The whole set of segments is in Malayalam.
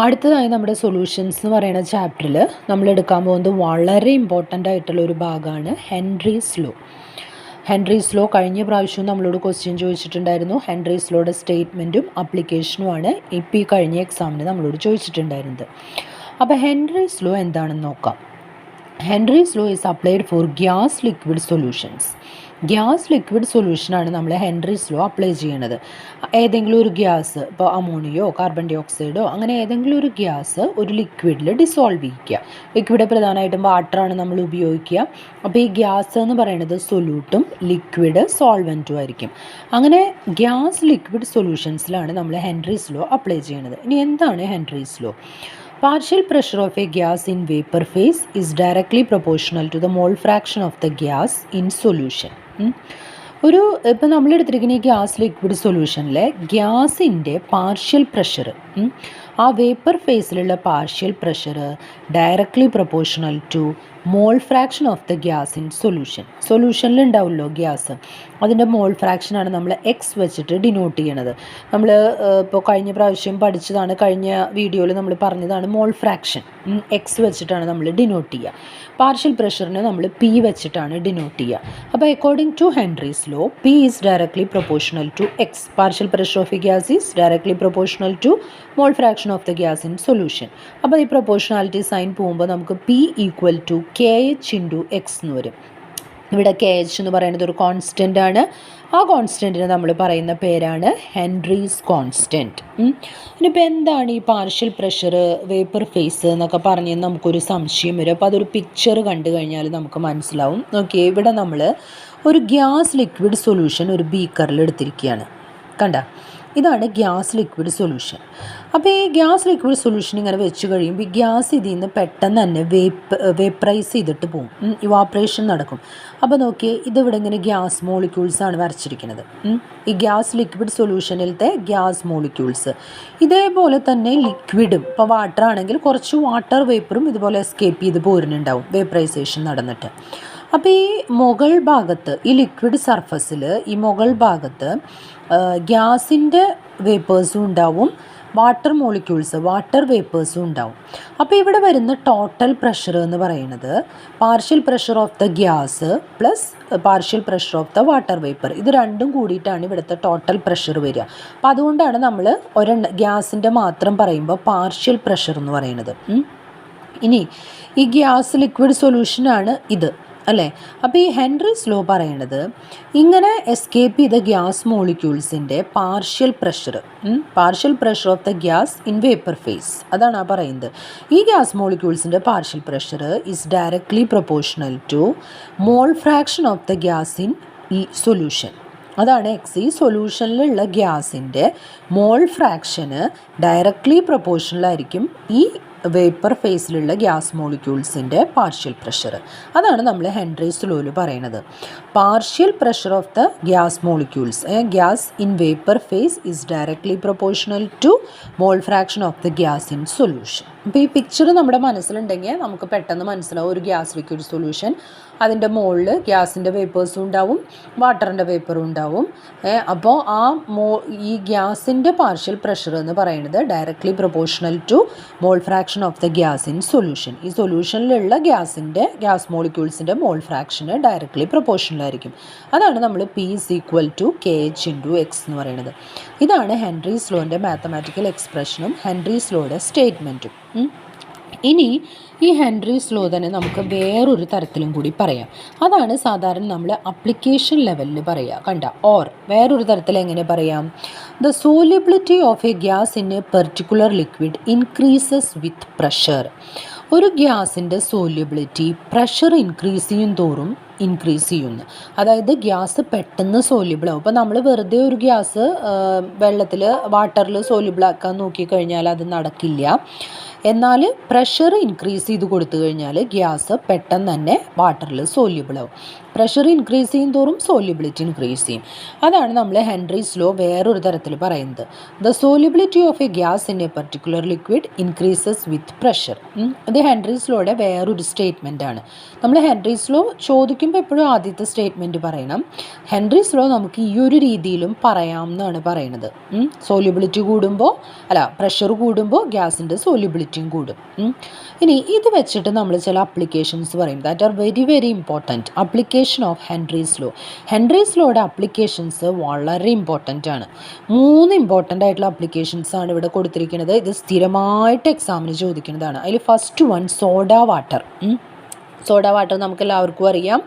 അടുത്തതായി നമ്മുടെ സൊല്യൂഷൻസ് എന്ന് പറയുന്ന ചാപ്റ്ററിൽ നമ്മൾ എടുക്കാൻ പോകുന്നത് വളരെ ഇമ്പോർട്ടൻ്റ് ആയിട്ടുള്ള ഒരു ഭാഗമാണ് ഹെൻറീസ് ലോ. ഹെൻറീസ് ലോ കഴിഞ്ഞ പ്രാവശ്യവും നമ്മളോട് ക്വസ്റ്റ്യൻ ചോദിച്ചിട്ടുണ്ടായിരുന്നു. ഹെൻറീസ് ലോയുടെ സ്റ്റേറ്റ്മെൻറ്റും അപ്ലിക്കേഷനുമാണ് ഇപ്പോൾ ഈ കഴിഞ്ഞ എക്സാമിന് നമ്മളോട് ചോദിച്ചിട്ടുണ്ടായിരുന്നത്. അപ്പോൾ ഹെൻറീസ് ലോ എന്താണെന്ന് നോക്കാം. Henry's law is applied for gas liquid solutions. Gas liquid സൊല്യൂഷനാണ് നമ്മൾ ഹെൻറീസ് ലോ അപ്ലൈ ചെയ്യണത്. ഏതെങ്കിലും ഒരു ഗ്യാസ്, ഇപ്പോൾ അമോണിയോ കാർബൺ ഡൈ ഓക്സൈഡോ അങ്ങനെ ഏതെങ്കിലും ഒരു ഗ്യാസ് ഒരു ലിക്വിഡിൽ ഡിസോൾവ് ചെയ്യിക്കുക. ലിക്വിഡ് പ്രധാനമായിട്ടും വാട്ടറാണ് നമ്മൾ ഉപയോഗിക്കുക. അപ്പോൾ ഈ ഗ്യാസ് എന്ന് പറയുന്നത് സൊല്യൂട്ടും ലിക്വിഡ് സോൾവെൻറ്റും ആയിരിക്കും. അങ്ങനെ ഗ്യാസ് ലിക്വിഡ് സൊല്യൂഷൻസിലാണ് നമ്മൾ ഹെൻറീസ് ലോ അപ്ലൈ ചെയ്യണത്. ഇനി എന്താണ് Henry's law? Partial pressure of a gas in vapor phase is directly proportional to the mole fraction of the gas in solution. ഇപ്പോൾ നമ്മളെടുത്തിരിക്കുന്ന ഈ ഗ്യാസ് ലിക്വിഡ് സൊല്യൂഷനിലെ ഗ്യാസിൻ്റെ പാർഷ്യൽ പ്രഷർ, ആ വേപ്പർ ഫേസിലുള്ള partial pressure directly proportional to mole fraction of the gas in solution. സൊല്യൂഷനിൽ ഉണ്ടാവുമല്ലോ ഗ്യാസ്, അതിൻ്റെ മോൾ ഫ്രാക്ഷനാണ് നമ്മൾ എക്സ് വെച്ചിട്ട് ഡിനോട്ട് ചെയ്യണത്. നമ്മൾ ഇപ്പോൾ കഴിഞ്ഞ പ്രാവശ്യം പഠിച്ചതാണ്, കഴിഞ്ഞ വീഡിയോയിൽ നമ്മൾ പറഞ്ഞതാണ് മോൾ ഫ്രാക്ഷൻ എക്സ് വെച്ചിട്ടാണ് നമ്മൾ ഡിനോട്ട് ചെയ്യുക. പാർഷ്യൽ പ്രഷറിനെ നമ്മൾ പി വെച്ചിട്ടാണ് ഡിനോട്ട് ചെയ്യുക. അപ്പോൾ according to Henry's law, P is directly proportional to X. Partial pressure of a gas is directly proportional to mole fraction of the gas in solution. അപ്പോൾ ഈ പ്രൊപ്പോർഷണാലിറ്റി സൈൻ പോകുമ്പോൾ നമുക്ക് P equal to K H into X എന്ന് വരും. ഇവിടെ കെ എച്ച് എന്ന് പറയുന്നത് ഒരു കോൺസ്റ്റൻ്റ് ആണ്. ആ കോൺസ്റ്റൻറ്റിന് നമ്മൾ പറയുന്ന പേരാണ് ഹെൻറീസ് കോൺസ്റ്റൻറ്റ്. ഇനിയിപ്പോൾ എന്താണ് ഈ പാർഷ്യൽ പ്രഷർ, വേപ്പർ ഫേസ് എന്നൊക്കെ പറഞ്ഞ് നമുക്കൊരു സംശയം വരും. അപ്പോൾ അതൊരു പിക്ചർ കണ്ടു കഴിഞ്ഞാൽ നമുക്ക് മനസ്സിലാവും. നോക്കിയേ, ഇവിടെ നമ്മൾ ഒരു ഗ്യാസ് ലിക്വിഡ് സൊല്യൂഷൻ ഒരു ബീക്കറിൽ എടുത്തിരിക്കുകയാണ്. കണ്ട, ഇതാണ് ഗ്യാസ് ലിക്വിഡ് സൊല്യൂഷൻ. അപ്പോൾ ഈ ഗ്യാസ് ലിക്വിഡ് സൊല്യൂഷൻ ഇങ്ങനെ വെച്ച് കഴിയുമ്പോൾ ഈ ഗ്യാസ് ഇതിൽ നിന്ന് പെട്ടെന്ന് തന്നെ വേപ്പറൈസ് ചെയ്തിട്ട് പോകും, ഇവാപ്രേഷൻ നടക്കും. അപ്പോൾ നോക്കിയേ, ഇതിവിടെ ഇങ്ങനെ ഗ്യാസ് മോളിക്യൂൾസാണ് വരച്ചിരിക്കുന്നത്. ഈ ഗ്യാസ് ലിക്വിഡ് സൊല്യൂഷനിലത്തെ ഗ്യാസ് മോളിക്യൂൾസ്. ഇതേപോലെ തന്നെ ലിക്വിഡും, ഇപ്പോൾ വാട്ടർ ആണെങ്കിൽ കുറച്ച് വാട്ടർ വേപ്പറും ഇതുപോലെ എസ്കേപ്പ് ചെയ്ത് പോരുന്നുണ്ടാവും വേപ്പറൈസേഷൻ നടന്നിട്ട്. അപ്പോൾ ഈ മുകൾ ഭാഗത്ത്, ഈ ലിക്വിഡ് സർഫസിൽ ഈ മുകൾ ഭാഗത്ത് ഗ്യാസിൻ്റെ വേപ്പേഴ്സും ഉണ്ടാവും, വാട്ടർ മോളിക്യൂൾസ്, വാട്ടർ വേപ്പേഴ്സും ഉണ്ടാവും. അപ്പോൾ ഇവിടെ വരുന്ന ടോട്ടൽ പ്രഷർ എന്ന് പറയുന്നത് partial pressure of the gas plus partial pressure of the water vapour, ഇത് രണ്ടും കൂടിയിട്ടാണ് ഇവിടുത്തെ ടോട്ടൽ പ്രഷർ വരിക. അപ്പോൾ അതുകൊണ്ടാണ് നമ്മൾ ഗ്യാസിൻ്റെ മാത്രം പറയുമ്പോൾ പാർഷ്യൽ പ്രഷർ എന്ന് പറയുന്നത്. ഇനി ഈ ഗ്യാസ് ലിക്വിഡ് സൊല്യൂഷനാണ് ഇത്, അല്ലേ? അപ്പോൾ ഈ ഹെൻറീസ് ലോ പറയണത് ഇങ്ങനെ എസ്കേപ്പ് ചെയ്ത ഗ്യാസ് മോളിക്യൂൾസിൻ്റെ partial pressure of the gas in vapour phase, അതാണ് ആ പറയുന്നത്. ഈ ഗ്യാസ് മോളിക്യൂൾസിൻ്റെ partial pressure is directly proportional to mole fraction of the gas in ഈ സൊല്യൂഷൻ. അതാണ് എക്സ്. ഈ സൊല്യൂഷനിലുള്ള ഗ്യാസിൻ്റെ മോൾ ഫ്രാക്ഷന് ഡയറക്ട്ലി പ്രൊപ്പോർഷണലായിരിക്കും ഈ വേപ്പർ ഫേസിലുള്ള ഗ്യാസ് മോളിക്യൂൾസിൻ്റെ പാർഷ്യൽ പ്രഷർ. അതാണ് നമ്മൾ ഹെൻറീസ് ലോയിൽ പറയുന്നത്. Partial pressure of the gas molecules, gas in vapour phase is directly proportional to mole fraction of the gas in solution. അപ്പോൾ ഈ പിക്ചർ നമ്മുടെ മനസ്സിലുണ്ടെങ്കിൽ നമുക്ക് പെട്ടെന്ന് മനസ്സിലാവും. ഒരു ഗ്യാസ് ലിക്വിഡ് സൊല്യൂഷൻ, അതിൻ്റെ മുകളിൽ ഗ്യാസിൻ്റെ വേപ്പേഴ്സും ഉണ്ടാവും, വാട്ടറിൻ്റെ വേപ്പറും ഉണ്ടാവും. അപ്പോൾ ഈ ഗ്യാസിൻ്റെ പാർഷ്യൽ പ്രഷർ എന്ന് പറയുന്നത് directly proportional to mole fraction of the gas in solution. ഈ സൊല്യൂഷനിലുള്ള ഗ്യാസ് മോളിക്യൂൾസിൻ്റെ മോൾ ഫ്രാക്ഷന് ഡയറക്ട്ലി പ്രൊപ്പോർഷണലായിരിക്കും. അതാണ് നമ്മൾ P is equal to K H into X എന്ന് പറയുന്നത്. ഇതാണ് ഹെൻറീസ് ലോൻ്റെ മാത്തമാറ്റിക്കൽ എക്സ്പ്രഷനും ഹെൻറീസ് ലോയുടെ സ്റ്റേറ്റ്മെൻറ്റും. ഇനി ഈ ഹെൻറീസ് ലോ തന്നെ നമുക്ക് വേറൊരു തരത്തിലും കൂടി പറയാം. അതാണ് സാധാരണ നമ്മൾ അപ്ലിക്കേഷൻ ലെവലിൽ പറയുക. കണ്ട, ഓർ വേറൊരു തരത്തിൽ എങ്ങനെ പറയാം? The solubility of a gas in A particular liquid increases with pressure. ഒരു ഗ്യാസിൻ്റെ സോല്യൂബിലിറ്റി പ്രഷർ ഇൻക്രീസ് ചെയ്യും തോറും ഇൻക്രീസ് ചെയ്യുന്നു. അതായത് ഗ്യാസ് പെട്ടെന്ന് സോല്യൂബിളാവും. ഇപ്പോൾ നമ്മൾ വെറുതെ ഒരു ഗ്യാസ് വെള്ളത്തിൽ, വാട്ടറിൽ സോല്യൂബിളാക്കാൻ നോക്കിക്കഴിഞ്ഞാൽ അത് നടക്കില്ല. എന്നാൽ പ്രഷർ ഇൻക്രീസ് ചെയ്ത് കൊടുത്തു കഴിഞ്ഞാൽ ഗ്യാസ് പെട്ടെന്ന് തന്നെ വാട്ടറിൽ സോല്യൂബിളാവും. പ്രഷർ ഇൻക്രീസ് ചെയ്യും തോറും സോല്യൂബിലിറ്റി ഇൻക്രീസ് ചെയ്യും. അതാണ് നമ്മൾ ഹെൻറീസ് ലോ വേറൊരു തരത്തിൽ പറയുന്നത്. The solubility of a gas in a particular liquid increases with pressure. ഇത് ഹെൻറീസ് ലോയുടെ വേറൊരു സ്റ്റേറ്റ്മെൻറ്റാണ്. നമ്മൾ ഹെൻറീസ് ലോ ചോദിക്കും ചോദിക്കുമ്പോൾ എപ്പോഴും ആദ്യത്തെ സ്റ്റേറ്റ്മെൻറ്റ് പറയണം. ഹെൻറീസ് ലോ നമുക്ക് ഈ ഒരു രീതിയിലും പറയാം എന്നാണ് പറയുന്നത്. സോല്യൂബിലിറ്റി കൂടുമ്പോൾ പ്രഷർ കൂടുമ്പോൾ ഗ്യാസിൻ്റെ സോല്യൂബിലിറ്റിയും കൂടും. ഇനി ഇത് വെച്ചിട്ട് നമ്മൾ ചില അപ്ലിക്കേഷൻസ് പറയും. That are very very important. Application of Henry's law. Henry's ലോയുടെ അപ്ലിക്കേഷൻസ് വളരെ ഇമ്പോർട്ടൻ്റ് ആണ്. 3 ഇമ്പോർട്ടൻ്റ് ആയിട്ടുള്ള അപ്ലിക്കേഷൻസ് ആണ് ഇവിടെ കൊടുത്തിരിക്കുന്നത്. ഇത് സ്ഥിരമായിട്ട് എക്സാമിന് ചോദിക്കുന്നതാണ്. അതിൽ first one soda water. Soda water നമുക്ക് എല്ലാവർക്കും അറിയാം,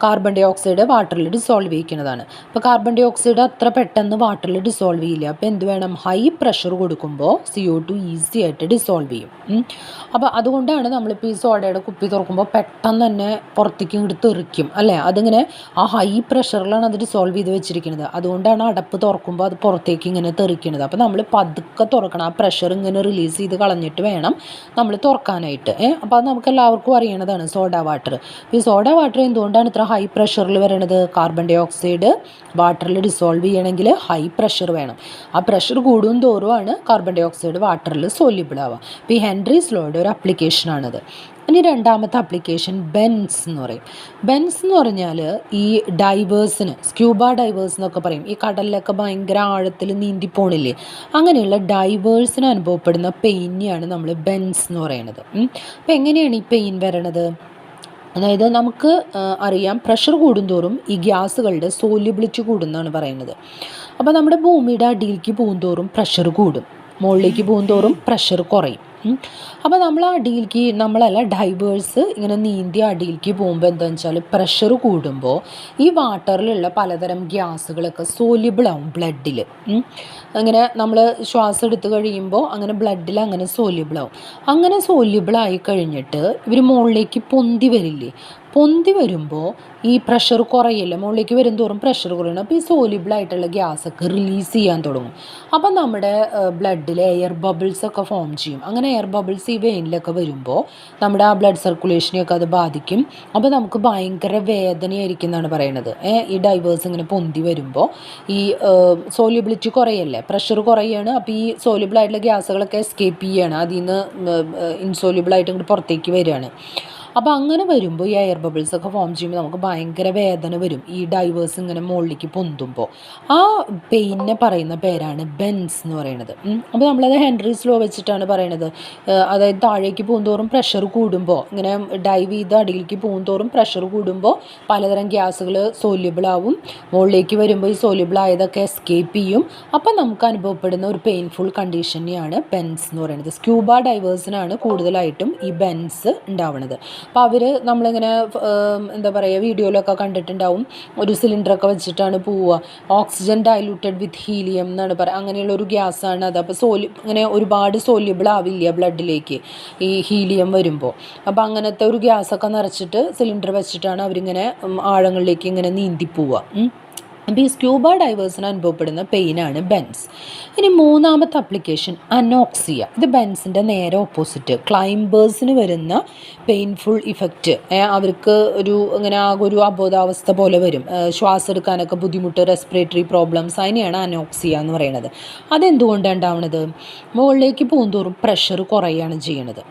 കാർബൺ ഡൈ ഓക്സൈഡ് വാട്ടറിൽ ഡിസോൾവ് ചെയ്യിക്കുന്നതാണ്. അപ്പോൾ കാർബൺ ഡൈ ഓക്സൈഡ് അത്ര പെട്ടെന്ന് വാട്ടറിൽ ഡിസോൾവ് ചെയ്യില്ല. അപ്പോൾ എന്ത് വേണം, ഹൈ പ്രഷർ കൊടുക്കുമ്പോൾ CO2 ഈസി ആയിട്ട് ഡിസോൾവ് ചെയ്യും. അപ്പോൾ അതുകൊണ്ടാണ് നമ്മളിപ്പോൾ ഈ സോഡയുടെ കുപ്പി തുറക്കുമ്പോൾ പെട്ടെന്ന് തന്നെ പുറത്തേക്ക് ഇങ്ങോട്ട് തെറിക്കും അല്ലേ. അതിങ്ങനെ ആ ഹൈ പ്രഷറിലാണ് അത് ഡിസോൾവ് ചെയ്ത് വെച്ചിരിക്കുന്നത്. അതുകൊണ്ടാണ് അടപ്പ് തുറക്കുമ്പോൾ അത് പുറത്തേക്ക് ഇങ്ങനെ തെറിക്കുന്നത്. അപ്പോൾ നമ്മൾ പതുക്കെ തുറക്കണം. ആ പ്രഷർ ഇങ്ങനെ റിലീസ് ചെയ്ത് കളഞ്ഞിട്ട് വേണം നമ്മൾ തുറക്കാനായിട്ട്. അപ്പോൾ അത് നമുക്ക് എല്ലാവർക്കും അറിയണതാണ് സോഡ വാട്ടർ. ഈ സോഡ വാട്ടർ എന്തുകൊണ്ടാണ് ഇത്ര ഹൈ പ്രഷറിൽ വരണത്? കാർബൺ ഡൈ ഓക്സൈഡ് വാട്ടറിൽ ഡിസോൾവ് ചെയ്യണമെങ്കിൽ ഹൈ പ്രഷർ വേണം. ആ പ്രഷർ കൂടും തോറുമാണ് കാർബൺ ഡൈ ഓക്സൈഡ് വാട്ടറിൽ സോല്യൂബിൾ ആവുക. അപ്പോൾ ഈ ഹെൻറീസ് ലോയുടെ ഒരു ആപ്ലിക്കേഷനാണത്. ഇനി രണ്ടാമത്തെ ആപ്ലിക്കേഷൻ ബെൻസ് എന്ന് പറയും. ബെൻസ് എന്ന് പറഞ്ഞാൽ ഈ ഡൈവേഴ്സിന്, സ്ക്യൂബ ഡൈവേഴ്സ് എന്നൊക്കെ പറയും, ഈ കടലിലൊക്കെ ഭയങ്കര ആഴത്തിൽ നീന്തി പോണില്ലേ, അങ്ങനെയുള്ള ഡൈവേഴ്സിന് അനുഭവപ്പെടുന്ന പെയിനെയാണ് നമ്മൾ ബെൻസ് എന്ന് പറയുന്നത്. അപ്പോൾ എങ്ങനെയാണ് ഈ പെയിൻ വരണത്? അതായത് നമുക്ക് അറിയാം, പ്രഷർ കൂടുന്തോറും ഈ ഗ്യാസുകളുടെ സോല്യൂബിലിറ്റി കൂടുമെന്നാണ് പറയുന്നത്. അപ്പോൾ നമ്മുടെ ഭൂമിയുടെ അടിയിലേക്ക് പോകുന്തോറും പ്രഷർ കൂടും, മുകളിലേക്ക് പോകുന്തോറും പ്രഷർ കുറയും. അപ്പോൾ നമ്മൾ അടിയിലേക്ക്, ഡൈവേഴ്സ് ഇങ്ങനെ നീന്തി അടിയിലേക്ക് പോകുമ്പോൾ എന്താണെന്ന് വെച്ചാൽ പ്രഷർ കൂടുമ്പോൾ ഈ വാട്ടറിലുള്ള പലതരം ഗ്യാസുകളൊക്കെ സോല്യൂബിൾ ആവും ബ്ലഡിൽ. അങ്ങനെ നമ്മൾ ശ്വാസം എടുത്ത് കഴിയുമ്പോൾ അങ്ങനെ ബ്ലഡിൽ അങ്ങനെ സോല്യൂബിൾ ആവും. അങ്ങനെ സോല്യൂബിളായി കഴിഞ്ഞിട്ട് ഇവർ മുകളിലേക്ക് പൊന്തി വരില്ലേ, പൊന്തി വരുമ്പോൾ ഈ പ്രഷർ കുറയില്ല, മുകളിലേക്ക് വരും തോറും പ്രഷർ കുറയണം. അപ്പോൾ ഈ സോല്യൂബിളായിട്ടുള്ള ഗ്യാസൊക്കെ റിലീസ് ചെയ്യാൻ തുടങ്ങും. അപ്പം നമ്മുടെ ബ്ലഡിൽ എയർ ബബിൾസ് ഒക്കെ ഫോം ചെയ്യും. അങ്ങനെ എയർ ബബിൾസ് ഈ വെയിനിലൊക്കെ വരുമ്പോൾ നമ്മുടെ ആ ബ്ലഡ് സർക്കുലേഷനെയൊക്കെ അത് ബാധിക്കും. അപ്പോൾ നമുക്ക് ഭയങ്കര വേദനയായിരിക്കും എന്നാണ് പറയുന്നത്. ഈ ഡൈവേഴ്സ് ഇങ്ങനെ പൊന്തി വരുമ്പോൾ ഈ സോല്യൂബിലിറ്റി കുറയല്ലേ, പ്രഷർ കുറയാണ്. അപ്പോൾ ഈ സോല്യൂബിളായിട്ടുള്ള ഗ്യാസുകളൊക്കെ എസ്കേപ്പ് ചെയ്യുകയാണ്, അതിൽ നിന്ന് ഇൻസോല്യൂബിളായിട്ട് ഇങ്ങോട്ട് പുറത്തേക്ക് വരികയാണ്. അപ്പോൾ അങ്ങനെ വരുമ്പോൾ ഈ എയർ ബബിൾസ് ഒക്കെ ഫോം ചെയ്യുമ്പോൾ നമുക്ക് ഭയങ്കര വേദന വരും, ഈ ഡൈവേഴ്സ് ഇങ്ങനെ മുകളിലേക്ക് പൊന്തുമ്പോൾ. ആ പെയിനെ പറയുന്ന പേരാണ് ബെൻസ് എന്ന് പറയുന്നത്. അപ്പോൾ നമ്മളത് ഹെൻറീസ് ലോ വെച്ചിട്ടാണ് പറയണത്. അതായത് താഴേക്ക് പോകുന്തോറും പ്രഷർ കൂടുമ്പോൾ, ഇങ്ങനെ ഡൈവ് ചെയ്ത് അടിയിലേക്ക് പോകുന്തോറും പ്രഷർ കൂടുമ്പോൾ പലതരം ഗ്യാസുകൾ സോല്യൂബിൾ ആവും, മുകളിലേക്ക് വരുമ്പോൾ ഈ സോല്യൂബിൾ ആയതൊക്കെ എസ്കേപ്പ് ചെയ്യും. അപ്പോൾ നമുക്ക് അനുഭവപ്പെടുന്ന ഒരു പെയിൻഫുൾ കണ്ടീഷനെയാണ് ബെൻസ് എന്ന് പറയുന്നത്. സ്ക്യൂബ ഡൈവേഴ്സിനാണ് കൂടുതലായിട്ടും ഈ ബെൻസ് ഉണ്ടാവുന്നത്. അപ്പോൾ അവർ നമ്മളിങ്ങനെ വീഡിയോയിലൊക്കെ കണ്ടിട്ടുണ്ടാവും, ഒരു സിലിണ്ടറൊക്കെ വെച്ചിട്ടാണ് പോവുക. ഓക്സിജൻ ഡൈലൂട്ടഡ് വിത്ത് ഹീലിയം എന്നാണ് പറയുക, അങ്ങനെയുള്ളൊരു ഗ്യാസാണ് അത്. അപ്പോൾ ഇങ്ങനെ ഒരുപാട് സോല്യൂബിൾ ആവില്ല ബ്ലഡിലേക്ക് ഈ ഹീലിയം വരുമ്പോൾ. അപ്പോൾ അങ്ങനത്തെ ഒരു ഗ്യാസൊക്കെ നിറച്ചിട്ട് സിലിണ്ടർ വെച്ചിട്ടാണ് അവരിങ്ങനെ ആഴങ്ങളിലേക്ക് ഇങ്ങനെ നീന്തി പോവുക. അപ്പോൾ ഈ സ്ക്യൂബ ഡൈവേഴ്സിന് അനുഭവപ്പെടുന്ന പെയിനാണ് ബെൻസ്. ഇനി മൂന്നാമത്തെ ആപ്ലിക്കേഷൻ അനോക്സിയ. ഇത് ബെൻസിൻ്റെ നേരെ ഓപ്പോസിറ്റ്. ക്ലൈംബേഴ്സിന് വരുന്ന പെയിൻഫുൾ ഇഫക്റ്റ്, അവർക്ക് ഇങ്ങനെ ആകെ ഒരു അബോധാവസ്ഥ പോലെ വരും, ശ്വാസം എടുക്കാനൊക്കെ ബുദ്ധിമുട്ട്, റെസ്പിറേറ്ററി പ്രോബ്ലംസ്, അതിനെയാണ് അനോക്സിയ എന്ന് പറയുന്നത്. അതെന്തുകൊണ്ടാണ് ഉണ്ടാവുന്നത്? മുകളിലേക്ക് പോകുന്തോറും പ്രഷർ കുറയുകയാണ് ചെയ്യണത്.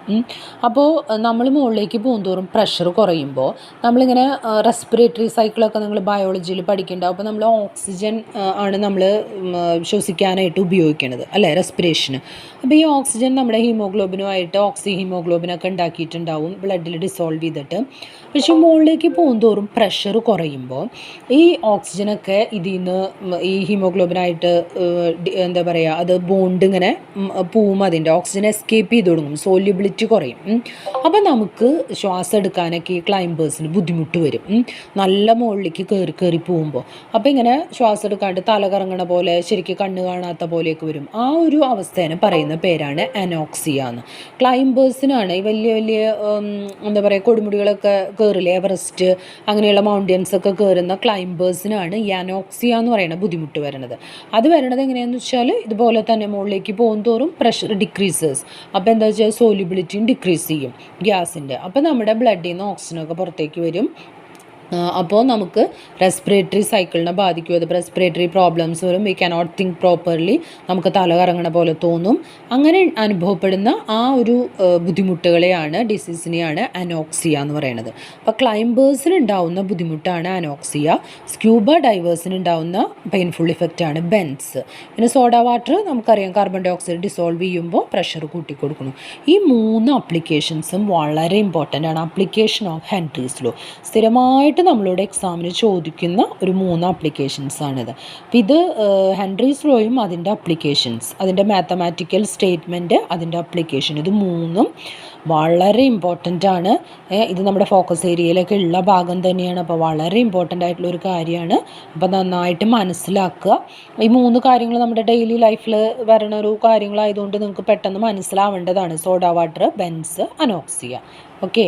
അപ്പോൾ നമ്മൾ മുകളിലേക്ക് പോകുന്തോറും പ്രഷർ കുറയുമ്പോൾ നമ്മളിങ്ങനെ റെസ്പിറേറ്ററി സൈക്കിളൊക്കെ നിങ്ങൾ ബയോളജിയിൽ പഠിക്കുന്നുണ്ടാവും. അപ്പോൾ നമ്മൾ ഓക്സിജൻ ആണ് നമ്മൾ ശ്വസിക്കാനായിട്ട് ഉപയോഗിക്കുന്നത് അല്ലേ, റെസ്പിറേഷന്. അപ്പോൾ ഈ ഓക്സിജൻ നമ്മുടെ ഹീമോഗ്ലോബിനുമായിട്ട് ഓക്സി ഹീമോഗ്ലോബിനൊക്കെ ഉണ്ടാക്കിയിട്ടുണ്ടാവും ബ്ലഡിൽ ഡിസോൾവ് ചെയ്തിട്ട്. പക്ഷേ മുകളിലേക്ക് പോകുന്തോറും പ്രഷർ കുറയുമ്പോൾ ഈ ഓക്സിജനൊക്കെ ഇതിൽ നിന്ന് ഈ ഹീമോഗ്ലോബിനായിട്ട് അത് ബോണ്ട് ഇങ്ങനെ പോവും, അതിൻ്റെ ഓക്സിജൻ എസ്കേപ്പ് ചെയ്ത് തുടങ്ങും, സോല്യൂബിലിറ്റി കുറയും. അപ്പോൾ നമുക്ക് ശ്വാസം എടുക്കാനൊക്കെ ഈ ക്ലൈംബേഴ്സിന് ബുദ്ധിമുട്ട് വരും, നല്ല മുകളിലേക്ക് കയറി പോകുമ്പോൾ. അപ്പോൾ ഇങ്ങനെ ശ്വാസം എടുക്കാണ്ട് തല കറങ്ങണ പോലെ, ശരിക്കും കണ്ണ് കാണാത്ത പോലെയൊക്കെ വരും. ആ ഒരു അവസ്ഥേനെ പറയുന്ന പേരാണ് അനോക്സിയ എന്ന്. ക്ലൈംബേഴ്സിനാണ് ഈ വലിയ വലിയ കൊടുമുടികളൊക്കെ കയറില്ലേ, എവറസ്റ്റ് അങ്ങനെയുള്ള മൗണ്ടൻസ് ഒക്കെ കയറുന്ന ക്ലൈംബേഴ്സിനാണ് ഈ അനോക്സിയ എന്ന് പറയുന്ന ബുദ്ധിമുട്ട് വരുന്നത്. അത് വരണത് എങ്ങനെയാണെന്ന് വെച്ചാൽ ഇതുപോലെ തന്നെ മുകളിലേക്ക് പോകും തോറും പ്രഷർ ഡിക്രീസസ്. അപ്പോൾ എന്താ വെച്ചാൽ സോല്യൂബിലിറ്റിയും ഡിക്രീസ് ചെയ്യും ഗ്യാസിൻ്റെ. അപ്പോൾ നമ്മുടെ ബ്ലഡിൽ നിന്ന് ഓക്സിജനൊക്കെ പുറത്തേക്ക് വരും, അപ്പോൾ നമുക്ക് റെസ്പിറേറ്ററി സൈക്കിളിനെ ബാധിക്കും. അത് റെസ്പിറേറ്ററി പ്രോബ്ലംസ് വരും. വി കനോട്ട് തിങ്ക് പ്രോപ്പർലി, നമുക്ക് തല കറങ്ങണ പോലെ തോന്നും. അങ്ങനെ അനുഭവപ്പെടുന്ന ആ ഒരു ബുദ്ധിമുട്ടുകളെയാണ്, ഡിസീസിനെയാണ് അനോക്സിയ എന്ന് പറയുന്നത്. അപ്പോൾ ക്ലൈംബേഴ്സിന് ഉണ്ടാവുന്ന ബുദ്ധിമുട്ടാണ് അനോക്സിയ. സ്ക്യൂബ ഡൈവേഴ്സിന് ഉണ്ടാവുന്ന പെയിൻഫുൾ ഇഫക്റ്റാണ് ബെൻസ്. പിന്നെ സോഡ വാട്ടർ നമുക്കറിയാം, കാർബൺ ഡൈ ഓക്സൈഡ് ഡിസോൾവ് ചെയ്യുമ്പോൾ പ്രഷർ കൂട്ടിക്കൊടുക്കുന്നു. ഈ 3 ആപ്ലിക്കേഷൻസും വളരെ ഇമ്പോർട്ടൻ്റ് ആണ്. ആപ്ലിക്കേഷൻ ഓഫ് ഹെൻട്രീസ് ലോ സ്ഥിരമായിട്ട് നമ്മളോട് എക്സാമിന് ചോദിക്കുന്ന ഒരു 3 ആപ്ലിക്കേഷൻസാണിത്. അപ്പോൾ ഇത് ഹെൻട്രീസ് ലോയും അതിൻ്റെ അപ്ലിക്കേഷൻസ്, അതിൻ്റെ മാത്തമാറ്റിക്കൽ സ്റ്റേറ്റ്മെൻറ്റ്, അതിൻ്റെ അപ്ലിക്കേഷൻ, ഇത് 3ഉം വളരെ ഇമ്പോർട്ടൻ്റ് ആണ്. ഇത് നമ്മുടെ ഫോക്കസ് ഏരിയയിലൊക്കെ ഉള്ള ഭാഗം തന്നെയാണ്. അപ്പോൾ വളരെ ഇമ്പോർട്ടൻ്റ് ആയിട്ടുള്ളൊരു കാര്യമാണ്. അപ്പോൾ നന്നായിട്ട് മനസ്സിലാക്കുക. ഈ 3 കാര്യങ്ങൾ നമ്മുടെ ഡെയിലി ലൈഫിൽ വരണ ഒരു കാര്യങ്ങളായതുകൊണ്ട് നിങ്ങൾക്ക് പെട്ടെന്ന് മനസ്സിലാവേണ്ടതാണ്. Soda water, bends, anoxia. Okay.